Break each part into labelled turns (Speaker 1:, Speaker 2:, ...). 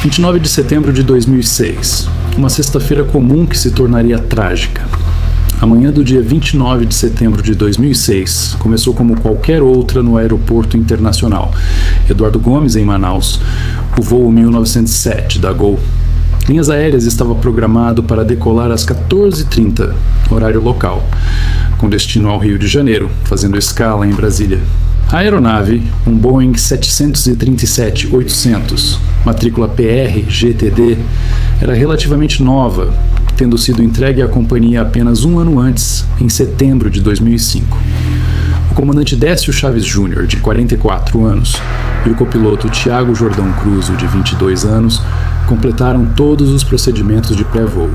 Speaker 1: 29 de setembro de 2006, uma sexta-feira comum que se tornaria trágica. A manhã do dia 29 de setembro de 2006 começou como qualquer outra no Aeroporto Internacional Eduardo Gomes, em Manaus, o voo 1907 da Gol. Linhas Aéreas estava programado para decolar às 14h30, horário local, com destino ao Rio de Janeiro, fazendo escala em Brasília. A aeronave, um Boeing 737-800, matrícula PR-GTD, era relativamente nova, tendo sido entregue à companhia apenas um ano antes, em setembro de 2005. O comandante Décio Chaves Júnior, de 44 anos, e o copiloto Tiago Jordão Cruzo, de 22 anos, completaram todos os procedimentos de pré-voo.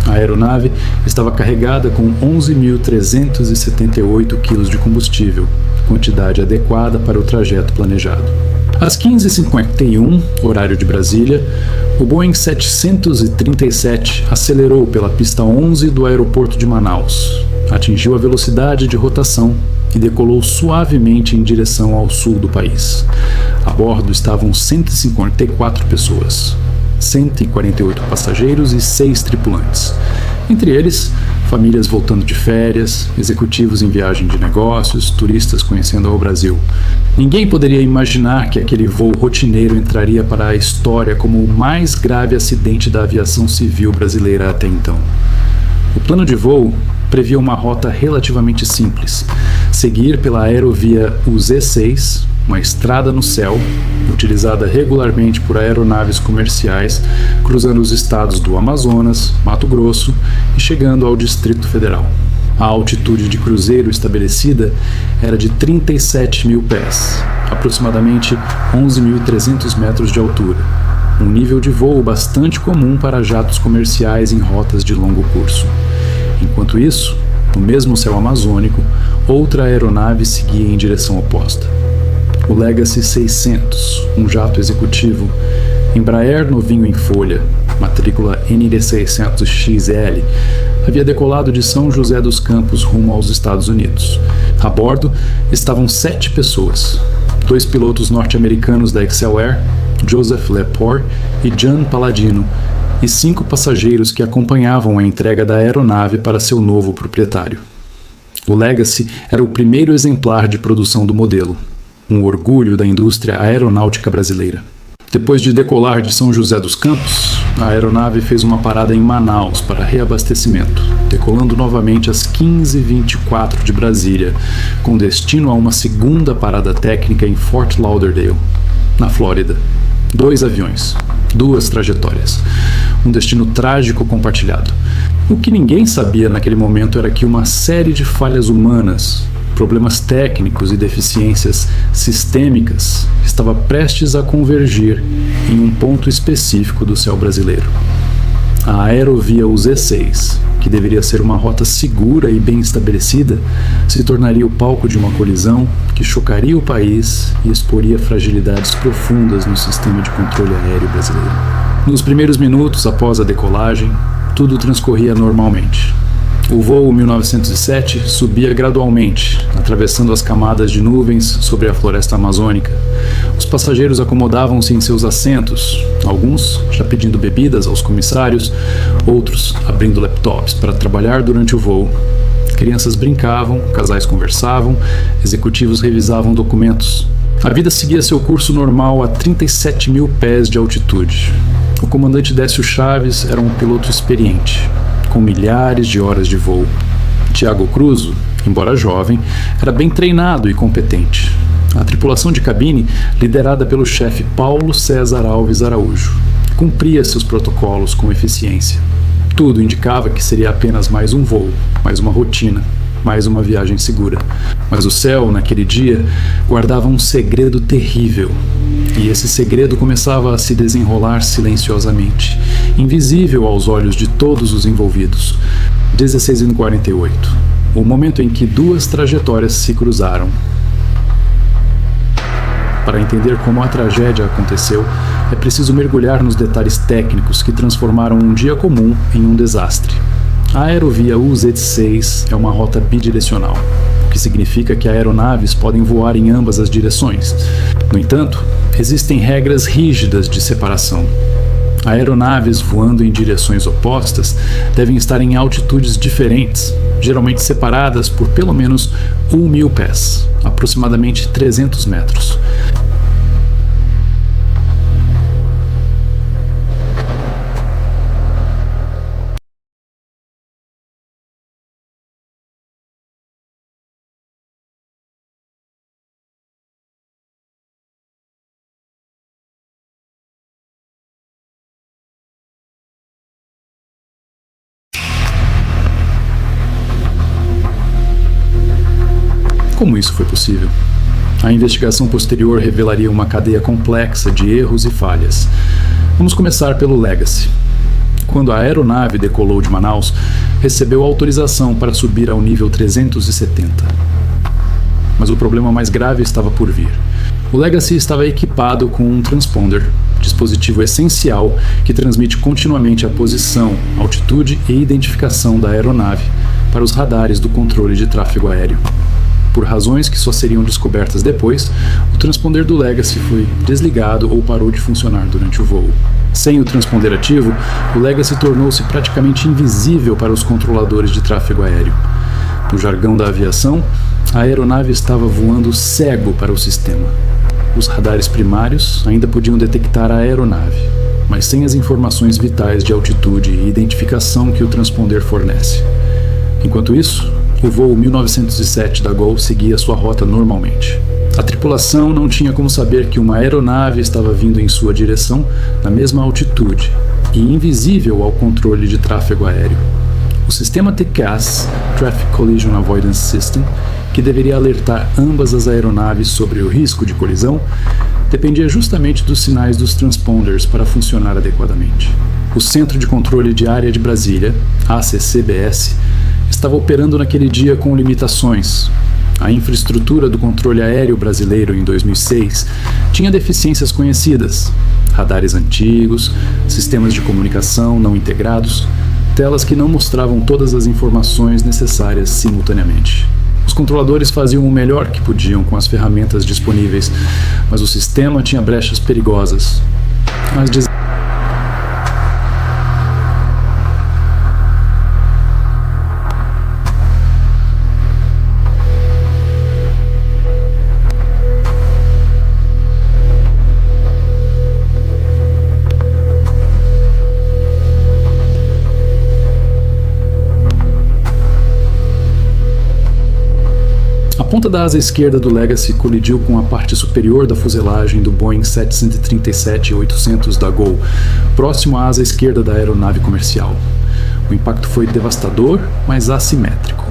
Speaker 1: A aeronave estava carregada com 11.378 kg de combustível, quantidade adequada para o trajeto planejado. Às 15h51, horário de Brasília, o Boeing 737 acelerou pela pista 11 do aeroporto de Manaus, atingiu a velocidade de rotação e decolou suavemente em direção ao sul do país. A bordo estavam 154 pessoas, 148 passageiros e 6 tripulantes. Entre eles, famílias voltando de férias, executivos em viagem de negócios, turistas conhecendo o Brasil. Ninguém poderia imaginar que aquele voo rotineiro entraria para a história como o mais grave acidente da aviação civil brasileira até então. O plano de voo previa uma rota relativamente simples: seguir pela aerovia UZ-6, uma estrada no céu, utilizada regularmente por aeronaves comerciais, cruzando os estados do Amazonas, Mato Grosso e chegando ao Distrito Federal. A altitude de cruzeiro estabelecida era de 37 mil pés, aproximadamente 11.300 metros de altura, um nível de voo bastante comum para jatos comerciais em rotas de longo curso. Enquanto isso, no mesmo céu amazônico, outra aeronave seguia em direção oposta. O Legacy 600, um jato executivo, Embraer novinho em folha, matrícula ND600XL, havia decolado de São José dos Campos rumo aos Estados Unidos. A bordo estavam 7 pessoas, 2 pilotos norte-americanos da Excel Air, Joseph Lepore e Jan Palladino, e 5 passageiros que acompanhavam a entrega da aeronave para seu novo proprietário. O Legacy era o primeiro exemplar de produção do modelo, um orgulho da indústria aeronáutica brasileira. Depois de decolar de São José dos Campos, a aeronave fez uma parada em Manaus para reabastecimento, decolando novamente às 15h24 de Brasília, com destino a uma segunda parada técnica em Fort Lauderdale, na Flórida. 2 aviões, 2 trajetórias, um destino trágico compartilhado. O que ninguém sabia naquele momento era que uma série de falhas humanas, problemas técnicos e deficiências sistêmicas estava prestes a convergir em um ponto específico do céu brasileiro. A aerovia UZ-6, que deveria ser uma rota segura e bem estabelecida, se tornaria o palco de uma colisão que chocaria o país e exporia fragilidades profundas no sistema de controle aéreo brasileiro. Nos primeiros minutos após a decolagem, tudo transcorria normalmente. O voo 1907 subia gradualmente, atravessando as camadas de nuvens sobre a floresta amazônica. Os passageiros acomodavam-se em seus assentos, alguns já pedindo bebidas aos comissários, outros abrindo laptops para trabalhar durante o voo. Crianças brincavam, casais conversavam, executivos revisavam documentos. A vida seguia seu curso normal a 37 mil pés de altitude. O comandante Décio Chaves era um piloto experiente, com milhares de horas de voo. Tiago Cruzo, embora jovem, era bem treinado e competente. A tripulação de cabine, liderada pelo chefe Paulo César Alves Araújo, cumpria seus protocolos com eficiência. Tudo indicava que seria apenas mais um voo, mais uma rotina, mais uma viagem segura. Mas o céu, naquele dia, guardava um segredo terrível. E esse segredo começava a se desenrolar silenciosamente, invisível aos olhos de todos os envolvidos. 16h48, o momento em que 2 trajetórias se cruzaram. Para entender como a tragédia aconteceu, é preciso mergulhar nos detalhes técnicos que transformaram um dia comum em um desastre. A aerovia UZ-6 é uma rota bidirecional, o que significa que aeronaves podem voar em ambas as direções. No entanto, existem regras rígidas de separação. Aeronaves voando em direções opostas devem estar em altitudes diferentes, geralmente separadas por pelo menos 1.000 pés, aproximadamente 300 metros. Como isso foi possível? A investigação posterior revelaria uma cadeia complexa de erros e falhas. Vamos começar pelo Legacy. Quando a aeronave decolou de Manaus, recebeu autorização para subir ao nível 370. Mas o problema mais grave estava por vir. O Legacy estava equipado com um transponder, dispositivo essencial que transmite continuamente a posição, altitude e identificação da aeronave para os radares do controle de tráfego aéreo. Por razões que só seriam descobertas depois, o transponder do Legacy foi desligado ou parou de funcionar durante o voo. Sem o transponder ativo, o Legacy tornou-se praticamente invisível para os controladores de tráfego aéreo. No jargão da aviação, a aeronave estava voando cego para o sistema. Os radares primários ainda podiam detectar a aeronave, mas sem as informações vitais de altitude e identificação que o transponder fornece. Enquanto isso, o voo 1907 da Gol seguia sua rota normalmente. A tripulação não tinha como saber que uma aeronave estava vindo em sua direção na mesma altitude e invisível ao controle de tráfego aéreo. O sistema TCAS, Traffic Collision Avoidance System, que deveria alertar ambas as aeronaves sobre o risco de colisão, dependia justamente dos sinais dos transponders para funcionar adequadamente. O Centro de Controle de Área de Brasília, ACCBS, estava operando naquele dia com limitações. A infraestrutura do controle aéreo brasileiro em 2006 tinha deficiências conhecidas: radares antigos, sistemas de comunicação não integrados, telas que não mostravam todas as informações necessárias simultaneamente. Os controladores faziam o melhor que podiam com as ferramentas disponíveis, mas o sistema tinha brechas perigosas. A ponta da asa esquerda do Legacy colidiu com a parte superior da fuselagem do Boeing 737-800 da Gol, próximo à asa esquerda da aeronave comercial. O impacto foi devastador, mas assimétrico.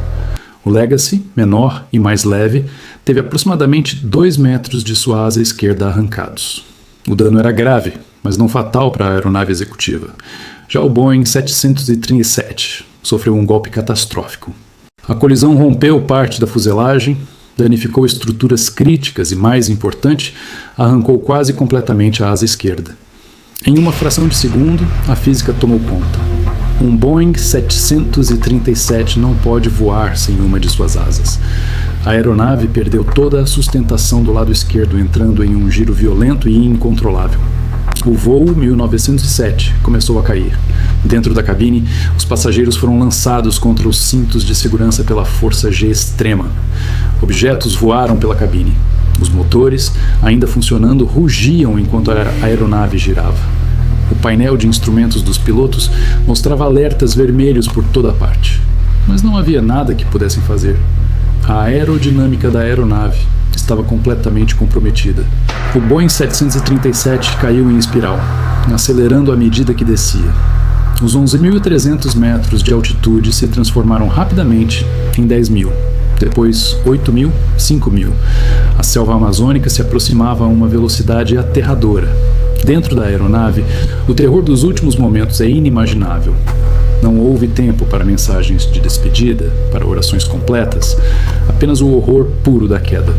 Speaker 1: O Legacy, menor e mais leve, teve aproximadamente 2 metros de sua asa esquerda arrancados. O dano era grave, mas não fatal para a aeronave executiva. Já o Boeing 737 sofreu um golpe catastrófico. A colisão rompeu parte da fuselagem, danificou estruturas críticas e, mais importante, arrancou quase completamente a asa esquerda. Em uma fração de segundo, a física tomou conta. Um Boeing 737 não pode voar sem uma de suas asas. A aeronave perdeu toda a sustentação do lado esquerdo, entrando em um giro violento e incontrolável. O voo 1907 começou a cair. Dentro da cabine, os passageiros foram lançados contra os cintos de segurança pela força G extrema. Objetos voaram pela cabine. Os motores, ainda funcionando, rugiam enquanto a aeronave girava. O painel de instrumentos dos pilotos mostrava alertas vermelhos por toda parte. Mas não havia nada que pudessem fazer. A aerodinâmica da aeronave estava completamente comprometida. O Boeing 737 caiu em espiral, acelerando à medida que descia. Os 11.300 metros de altitude se transformaram rapidamente em 10.000, depois 8.000, 5.000. A selva amazônica se aproximava a uma velocidade aterradora. Dentro da aeronave, o terror dos últimos momentos é inimaginável. Não houve tempo para mensagens de despedida, para orações completas, apenas o horror puro da queda.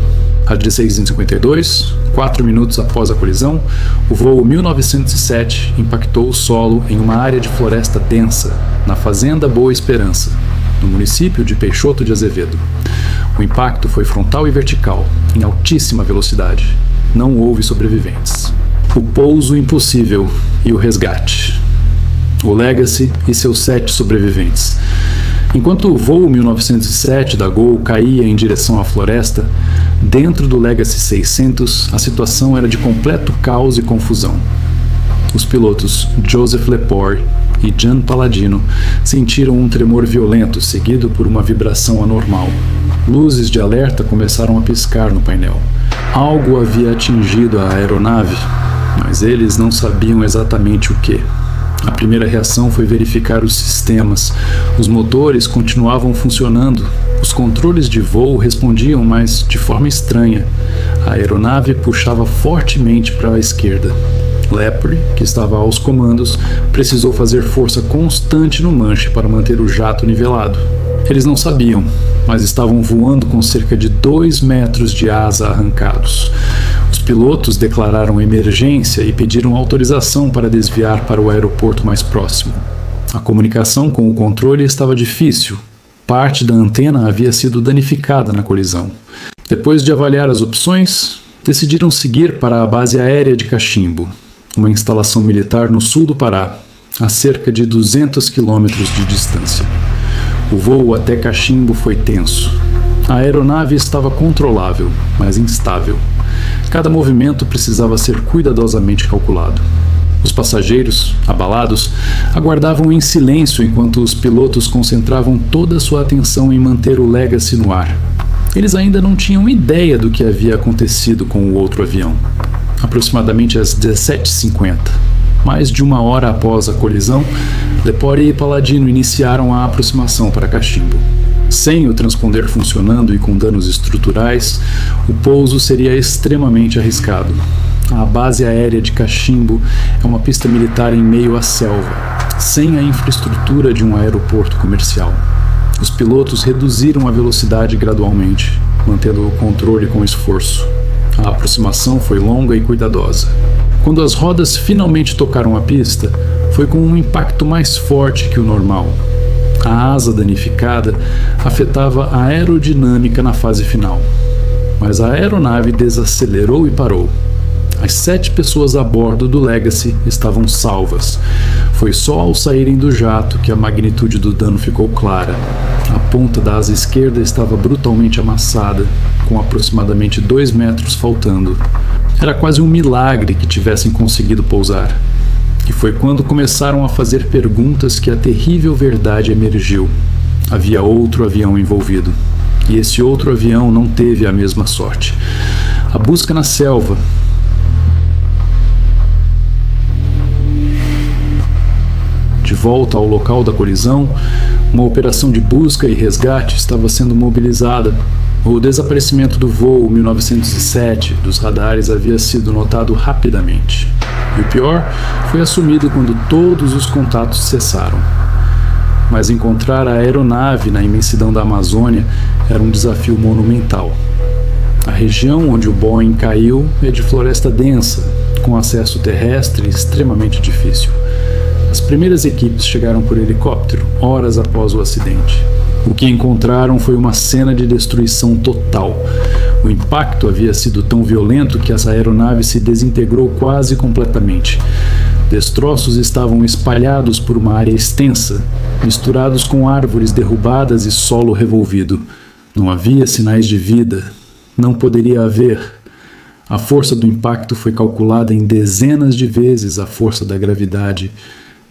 Speaker 1: Às 16h52, 4 minutos após a colisão, o voo 1907 impactou o solo em uma área de floresta densa, na Fazenda Boa Esperança, no município de Peixoto de Azevedo. O impacto foi frontal e vertical, em altíssima velocidade. Não houve sobreviventes. o pouso impossível e o resgate. O Legacy e seus 7 sobreviventes. Enquanto o voo 1907 da Gol caía em direção à floresta, dentro do Legacy 600 a situação era de completo caos e confusão. Os pilotos Joseph Lepore e Jan Palladino sentiram um tremor violento seguido por uma vibração anormal. Luzes de alerta começaram a piscar no painel. Algo havia atingido a aeronave, mas eles não sabiam exatamente o que. A primeira reação foi verificar os sistemas. Os motores continuavam funcionando. Os controles de voo respondiam, mas de forma estranha. A aeronave puxava fortemente para a esquerda. Lepore, que estava aos comandos, precisou fazer força constante no manche para manter o jato nivelado. Eles não sabiam, mas estavam voando com cerca de 2 metros de asa arrancados. Os pilotos declararam emergência e pediram autorização para desviar para o aeroporto mais próximo. A comunicação com o controle estava difícil. Parte da antena havia sido danificada na colisão. Depois de avaliar as opções, decidiram seguir para a base aérea de Cachimbo, uma instalação militar no sul do Pará, a cerca de 200 quilômetros de distância. O voo até Cachimbo foi tenso. A aeronave estava controlável, mas instável. Cada movimento precisava ser cuidadosamente calculado. Os passageiros, abalados, aguardavam em silêncio enquanto os pilotos concentravam toda a sua atenção em manter o Legacy no ar. Eles ainda não tinham ideia do que havia acontecido com o outro avião. Aproximadamente às 17h50, mais de 1 hora após a colisão, Lepore e Palladino iniciaram a aproximação para Cachimbo. Sem o transponder funcionando e com danos estruturais, o pouso seria extremamente arriscado. A base aérea de Cachimbo é uma pista militar em meio à selva, sem a infraestrutura de um aeroporto comercial. Os pilotos reduziram a velocidade gradualmente, mantendo o controle com esforço. A aproximação foi longa e cuidadosa. Quando as rodas finalmente tocaram a pista, foi com um impacto mais forte que o normal. A asa danificada afetava a aerodinâmica na fase final, mas a aeronave desacelerou e parou. As 7 pessoas a bordo do Legacy estavam salvas. Foi só ao saírem do jato que a magnitude do dano ficou clara. A ponta da asa esquerda estava brutalmente amassada, com aproximadamente 2 metros faltando. Era quase um milagre que tivessem conseguido pousar. E foi quando começaram a fazer perguntas que a terrível verdade emergiu. Havia outro avião envolvido. E esse outro avião não teve a mesma sorte. A busca na selva. De volta ao local da colisão, uma operação de busca e resgate estava sendo mobilizada. O desaparecimento do voo 1907 dos radares havia sido notado rapidamente. E o pior foi assumido quando todos os contatos cessaram. Mas encontrar a aeronave na imensidão da Amazônia era um desafio monumental. A região onde o Boeing caiu é de floresta densa, com acesso terrestre extremamente difícil. As primeiras equipes chegaram por helicóptero, horas após o acidente. O que encontraram foi uma cena de destruição total. O impacto havia sido tão violento que essa aeronave se desintegrou quase completamente. Destroços estavam espalhados por uma área extensa, misturados com árvores derrubadas e solo revolvido. Não havia sinais de vida. Não poderia haver. A força do impacto foi calculada em dezenas de vezes a força da gravidade.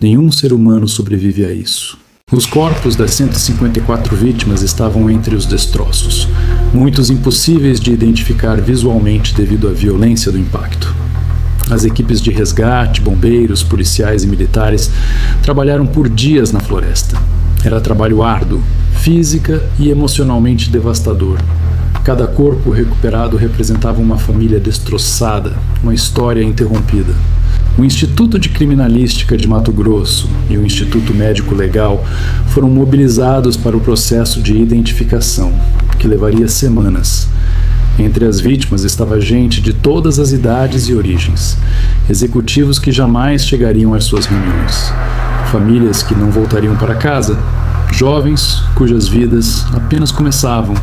Speaker 1: Nenhum ser humano sobrevive a isso. Os corpos das 154 vítimas estavam entre os destroços, muitos impossíveis de identificar visualmente devido à violência do impacto. As equipes de resgate, bombeiros, policiais e militares trabalharam por dias na floresta. Era trabalho árduo, física e emocionalmente devastador. Cada corpo recuperado representava uma família destroçada, uma história interrompida. O Instituto de Criminalística de Mato Grosso e o Instituto Médico Legal foram mobilizados para o processo de identificação, que levaria semanas. Entre as vítimas estava gente de todas as idades e origens, executivos que jamais chegariam às suas reuniões, famílias que não voltariam para casa, Jovens cujas vidas apenas começavam.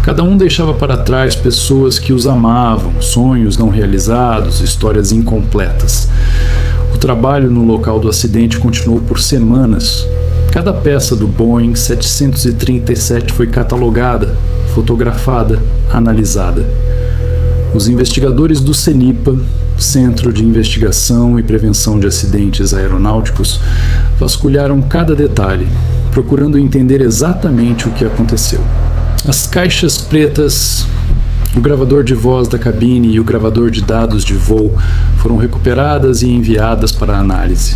Speaker 1: Cada um deixava para trás pessoas que os amavam, sonhos não realizados, histórias incompletas. O trabalho no local do acidente continuou por semanas. Cada peça do Boeing 737 foi catalogada, fotografada, analisada. Os investigadores do CENIPA, Centro de Investigação e Prevenção de Acidentes Aeronáuticos, vasculharam cada detalhe, procurando entender exatamente o que aconteceu. As caixas pretas, o gravador de voz da cabine e o gravador de dados de voo foram recuperadas e enviadas para análise.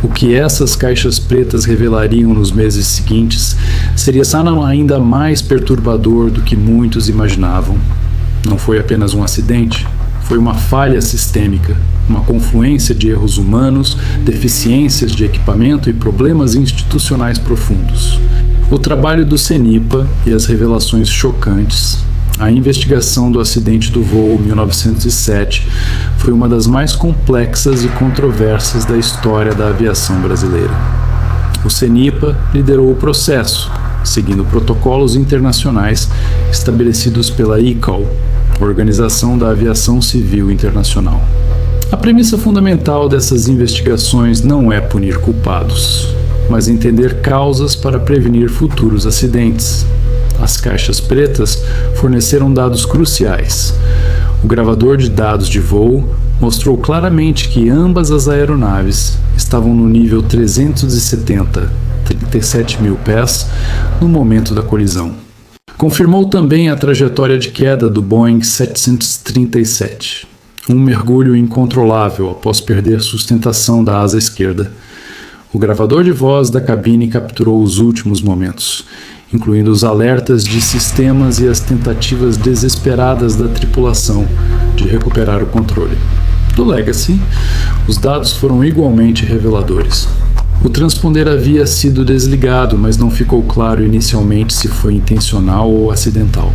Speaker 1: O que essas caixas pretas revelariam nos meses seguintes seria ainda mais perturbador do que muitos imaginavam. Não foi apenas um acidente, foi uma falha sistêmica, uma confluência de erros humanos, deficiências de equipamento e problemas institucionais profundos. O trabalho do CENIPA e as revelações chocantes, a investigação do acidente do voo 1907 foi uma das mais complexas e controversas da história da aviação brasileira. O CENIPA liderou o processo, seguindo protocolos internacionais estabelecidos pela ICAO, Organização da Aviação Civil Internacional. A premissa fundamental dessas investigações não é punir culpados, mas entender causas para prevenir futuros acidentes. As caixas pretas forneceram dados cruciais. O gravador de dados de voo mostrou claramente que ambas as aeronaves estavam no nível 370, 37 mil pés, no momento da colisão. Confirmou também a trajetória de queda do Boeing 737, um mergulho incontrolável após perder sustentação da asa esquerda. O gravador de voz da cabine capturou os últimos momentos, incluindo os alertas de sistemas e as tentativas desesperadas da tripulação de recuperar o controle. Do Legacy, os dados foram igualmente reveladores. O transponder havia sido desligado, mas não ficou claro inicialmente se foi intencional ou acidental.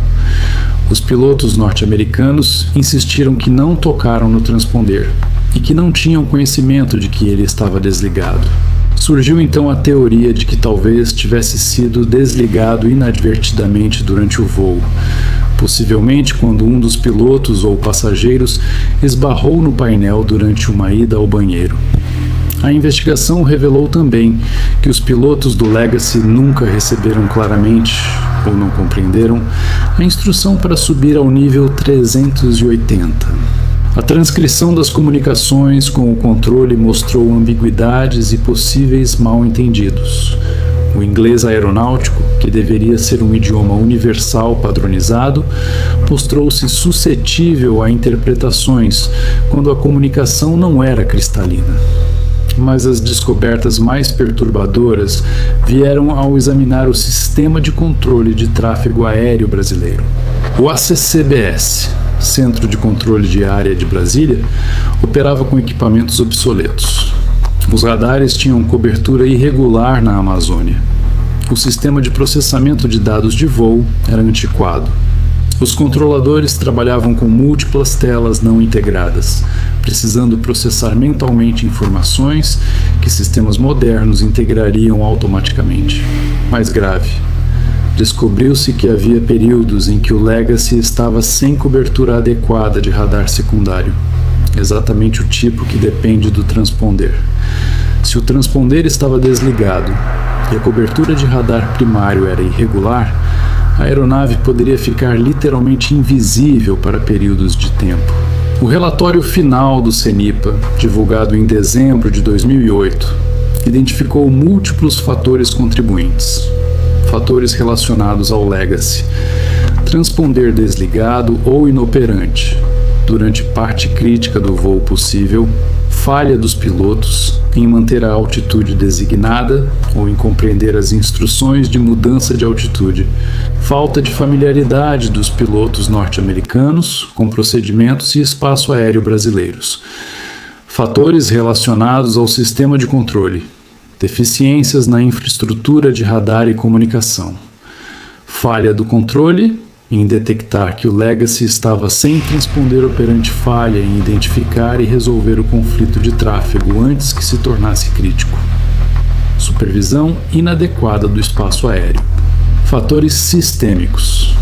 Speaker 1: Os pilotos norte-americanos insistiram que não tocaram no transponder e que não tinham conhecimento de que ele estava desligado. Surgiu então a teoria de que talvez tivesse sido desligado inadvertidamente durante o voo, possivelmente quando um dos pilotos ou passageiros esbarrou no painel durante uma ida ao banheiro. A investigação revelou também que os pilotos do Legacy nunca receberam claramente, ou não compreenderam, a instrução para subir ao nível 380. A transcrição das comunicações com o controle mostrou ambiguidades e possíveis mal-entendidos. O inglês aeronáutico, que deveria ser um idioma universal padronizado, mostrou-se suscetível a interpretações quando a comunicação não era cristalina. Mas as descobertas mais perturbadoras vieram ao examinar o sistema de controle de tráfego aéreo brasileiro. O ACCBS, Centro de Controle de Área de Brasília, operava com equipamentos obsoletos. Os radares tinham cobertura irregular na Amazônia. O sistema de processamento de dados de voo era antiquado. Os controladores trabalhavam com múltiplas telas não integradas, precisando processar mentalmente informações que sistemas modernos integrariam automaticamente. Mais grave, descobriu-se que havia períodos em que o Legacy estava sem cobertura adequada de radar secundário, exatamente o tipo que depende do transponder. Se o transponder estava desligado e a cobertura de radar primário era irregular, a aeronave poderia ficar literalmente invisível para períodos de tempo. O relatório final do CENIPA, divulgado em dezembro de 2008, identificou múltiplos fatores contribuintes. Fatores relacionados ao Legacy: transponder desligado ou inoperante durante parte crítica do voo possível, falha dos pilotos em manter a altitude designada ou em compreender as instruções de mudança de altitude, falta de familiaridade dos pilotos norte-americanos com procedimentos e espaço aéreo brasileiros, fatores relacionados ao sistema de controle, deficiências na infraestrutura de radar e comunicação, falha do controle em detectar que o Legacy estava sem transponder operante, falha em identificar e resolver o conflito de tráfego antes que se tornasse crítico. supervisão inadequada do espaço aéreo. Fatores sistêmicos.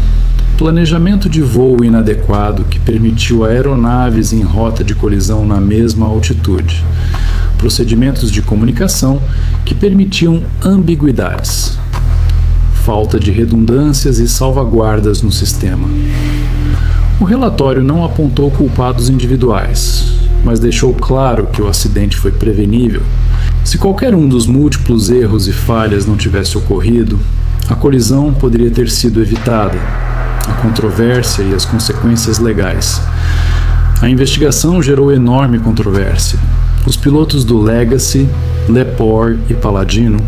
Speaker 1: Planejamento de voo inadequado que permitiu aeronaves em rota de colisão na mesma altitude. Procedimentos de comunicação que permitiam ambiguidades. Falta de redundâncias e salvaguardas no sistema. O relatório não apontou culpados individuais, mas deixou claro que o acidente foi prevenível. Se qualquer um dos múltiplos erros e falhas não tivesse ocorrido, a colisão poderia ter sido evitada, a controvérsia e as consequências legais. A investigação gerou enorme controvérsia. Os pilotos do Legacy, Lepore e Paladino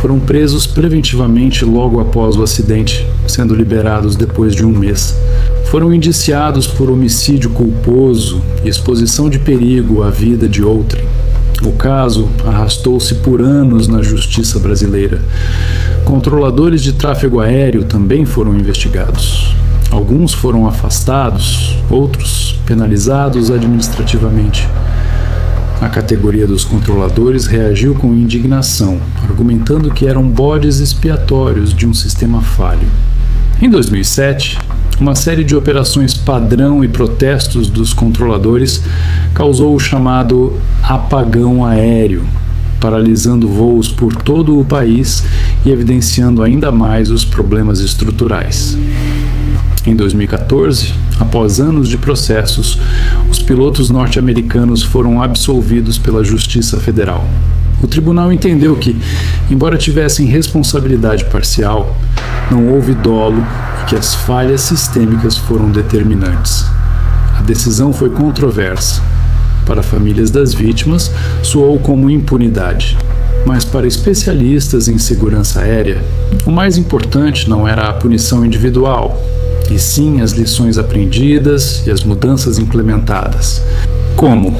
Speaker 1: foram presos preventivamente logo após o acidente, sendo liberados depois de um mês. Foram indiciados por homicídio culposo e exposição de perigo à vida de outrem. O caso arrastou-se por anos na justiça brasileira. Controladores de tráfego aéreo também foram investigados. Alguns foram afastados, outros penalizados administrativamente. A categoria dos controladores reagiu com indignação, argumentando que eram bodes expiatórios de um sistema falho. Em 2007, uma série de operações padrão e protestos dos controladores causou o chamado apagão aéreo, paralisando voos por todo o país e evidenciando ainda mais os problemas estruturais. Em 2014, após anos de processos, os pilotos norte-americanos foram absolvidos pela Justiça Federal. O tribunal entendeu que, embora tivessem responsabilidade parcial, não houve dolo e que as falhas sistêmicas foram determinantes. A decisão foi controversa. Para famílias das vítimas, soou como impunidade. Mas para especialistas em segurança aérea, o mais importante não era a punição individual, e sim as lições aprendidas e as mudanças implementadas. Como?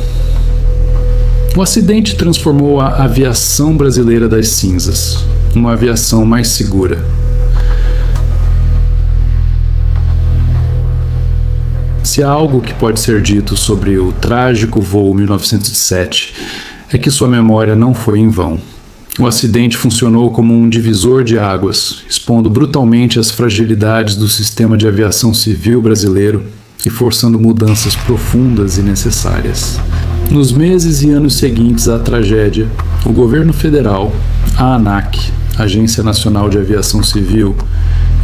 Speaker 1: O acidente transformou a aviação brasileira das cinzas, uma aviação mais segura. Se há algo que pode ser dito sobre o trágico voo 1907, é que sua memória não foi em vão. O acidente funcionou como um divisor de águas, expondo brutalmente as fragilidades do sistema de aviação civil brasileiro e forçando mudanças profundas e necessárias. Nos meses e anos seguintes à tragédia, o governo federal, a ANAC, Agência Nacional de Aviação Civil,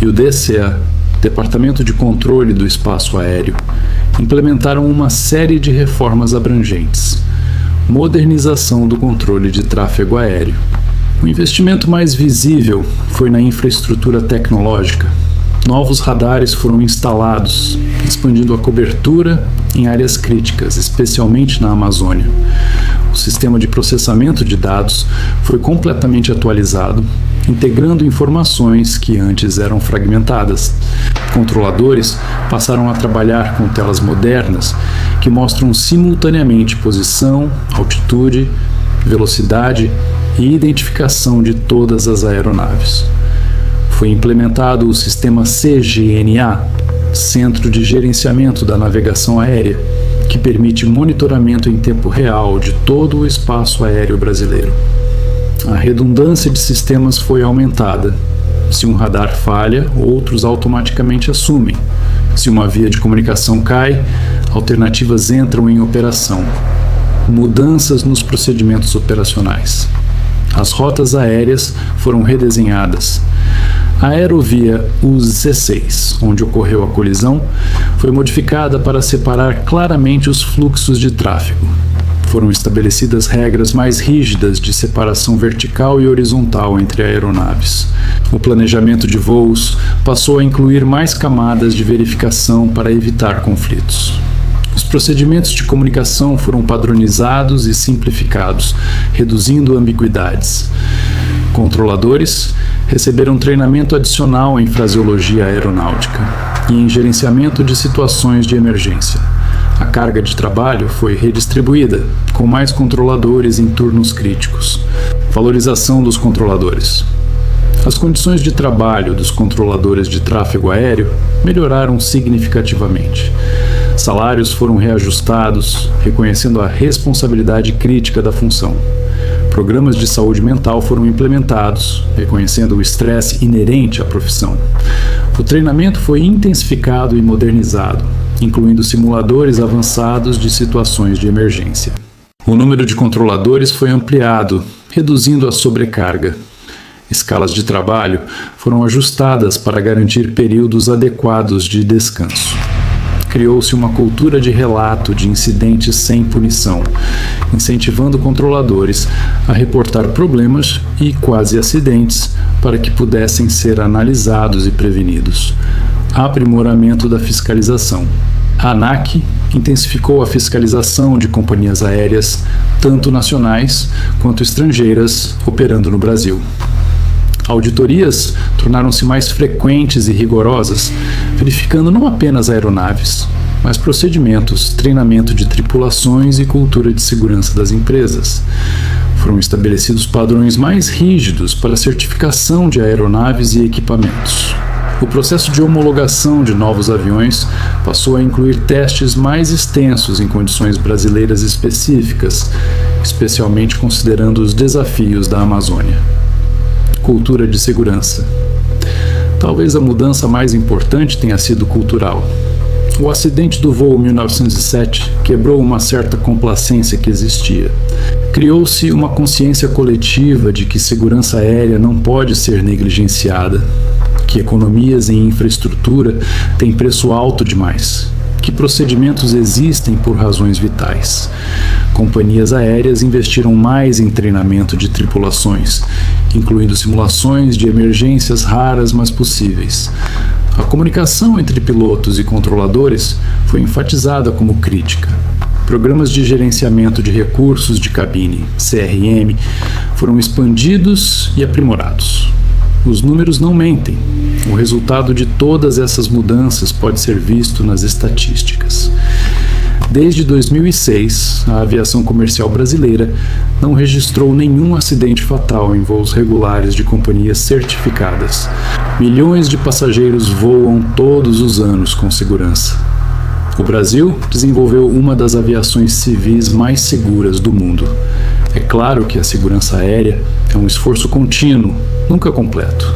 Speaker 1: e o DCA, Departamento de Controle do Espaço Aéreo, implementaram uma série de reformas abrangentes. Modernização do controle de tráfego aéreo. O investimento mais visível foi na infraestrutura tecnológica. Novos radares foram instalados, expandindo a cobertura em áreas críticas, especialmente na Amazônia. O sistema de processamento de dados foi completamente atualizado, integrando informações que antes eram fragmentadas. Controladores passaram a trabalhar com telas modernas que mostram simultaneamente posição, altitude, velocidade e identificação de todas as aeronaves. Foi implementado o sistema CGNA, Centro de Gerenciamento da Navegação Aérea, que permite monitoramento em tempo real de todo o espaço aéreo brasileiro. A redundância de sistemas foi aumentada. Se um radar falha, outros automaticamente assumem. Se uma via de comunicação cai, alternativas entram em operação. Mudanças nos procedimentos operacionais. As rotas aéreas foram redesenhadas. A aerovia US-16, onde ocorreu a colisão, foi modificada para separar claramente os fluxos de tráfego. Foram estabelecidas regras mais rígidas de separação vertical e horizontal entre aeronaves. O planejamento de voos passou a incluir mais camadas de verificação para evitar conflitos. Os procedimentos de comunicação foram padronizados e simplificados, reduzindo ambiguidades. Controladores receberam treinamento adicional em fraseologia aeronáutica e em gerenciamento de situações de emergência. A carga de trabalho foi redistribuída, com mais controladores em turnos críticos. Valorização dos controladores. As condições de trabalho dos controladores de tráfego aéreo melhoraram significativamente. Salários foram reajustados, reconhecendo a responsabilidade crítica da função. Programas de saúde mental foram implementados, reconhecendo o estresse inerente à profissão. O treinamento foi intensificado e modernizado, incluindo simuladores avançados de situações de emergência. O número de controladores foi ampliado, reduzindo a sobrecarga. Escalas de trabalho foram ajustadas para garantir períodos adequados de descanso. Criou-se uma cultura de relato de incidentes sem punição, incentivando controladores a reportar problemas e quase acidentes para que pudessem ser analisados e prevenidos. Aprimoramento da fiscalização. A ANAC intensificou a fiscalização de companhias aéreas, tanto nacionais quanto estrangeiras, operando no Brasil. Auditorias tornaram-se mais frequentes e rigorosas, verificando não apenas aeronaves, mas procedimentos, treinamento de tripulações e cultura de segurança das empresas. Foram estabelecidos padrões mais rígidos para a certificação de aeronaves e equipamentos. O processo de homologação de novos aviões passou a incluir testes mais extensos em condições brasileiras específicas, especialmente considerando os desafios da Amazônia. Cultura de segurança. Talvez a mudança mais importante tenha sido cultural. O acidente do voo 1907 quebrou uma certa complacência que existia. Criou-se uma consciência coletiva de que segurança aérea não pode ser negligenciada, que economias em infraestrutura têm preço alto demais, que procedimentos existem por razões vitais. Companhias aéreas investiram mais em treinamento de tripulações, incluindo simulações de emergências raras, mas possíveis. A comunicação entre pilotos e controladores foi enfatizada como crítica. Programas de gerenciamento de recursos de cabine, CRM, foram expandidos e aprimorados. Os números não mentem. O resultado de todas essas mudanças pode ser visto nas estatísticas. Desde 2006, a aviação comercial brasileira não registrou nenhum acidente fatal em voos regulares de companhias certificadas. Milhões de passageiros voam todos os anos com segurança. O Brasil desenvolveu uma das aviações civis mais seguras do mundo. É claro que a segurança aérea é um esforço contínuo, nunca completo.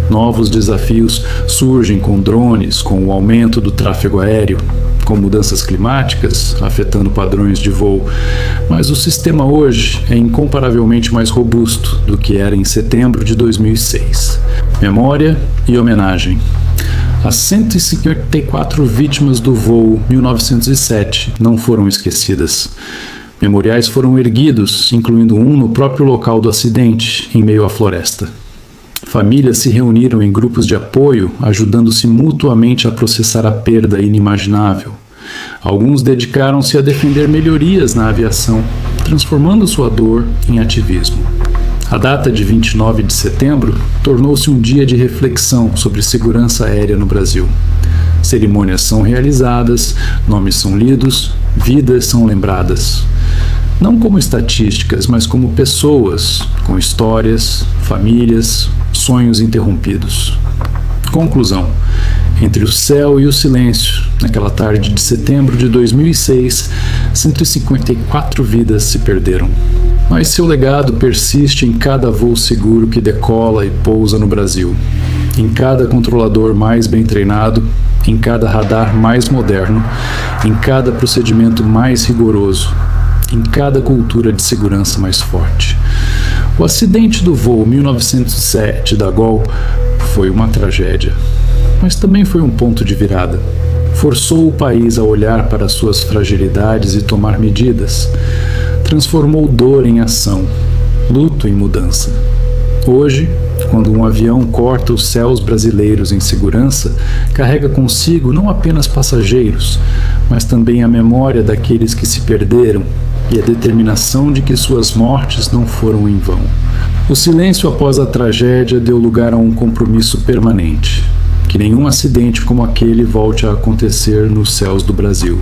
Speaker 1: Novos desafios surgem com drones, com o aumento do tráfego aéreo, com mudanças climáticas afetando padrões de voo, mas o sistema hoje é incomparavelmente mais robusto do que era em setembro de 2006. Memória e homenagem. As 154 vítimas do voo 1907 não foram esquecidas. Memoriais foram erguidos, incluindo um no próprio local do acidente, em meio à floresta. Famílias se reuniram em grupos de apoio, ajudando-se mutuamente a processar a perda inimaginável. Alguns dedicaram-se a defender melhorias na aviação, transformando sua dor em ativismo. A data de 29 de setembro tornou-se um dia de reflexão sobre segurança aérea no Brasil. Cerimônias são realizadas, nomes são lidos, vidas são lembradas. Não como estatísticas, mas como pessoas, com histórias, famílias, sonhos interrompidos. Conclusão. Entre o céu e o silêncio, naquela tarde de setembro de 2006, 154 vidas se perderam. Mas seu legado persiste em cada voo seguro que decola e pousa no Brasil, em cada controlador mais bem treinado, em cada radar mais moderno, em cada procedimento mais rigoroso, em cada cultura de segurança mais forte. O acidente do voo 1907 da Gol foi uma tragédia, mas também foi um ponto de virada. Forçou o país a olhar para suas fragilidades e tomar medidas. Transformou dor em ação, luto em mudança. Hoje, quando um avião corta os céus brasileiros em segurança, carrega consigo não apenas passageiros, mas também a memória daqueles que se perderam e a determinação de que suas mortes não foram em vão. O silêncio após a tragédia deu lugar a um compromisso permanente, que nenhum acidente como aquele volte a acontecer nos céus do Brasil.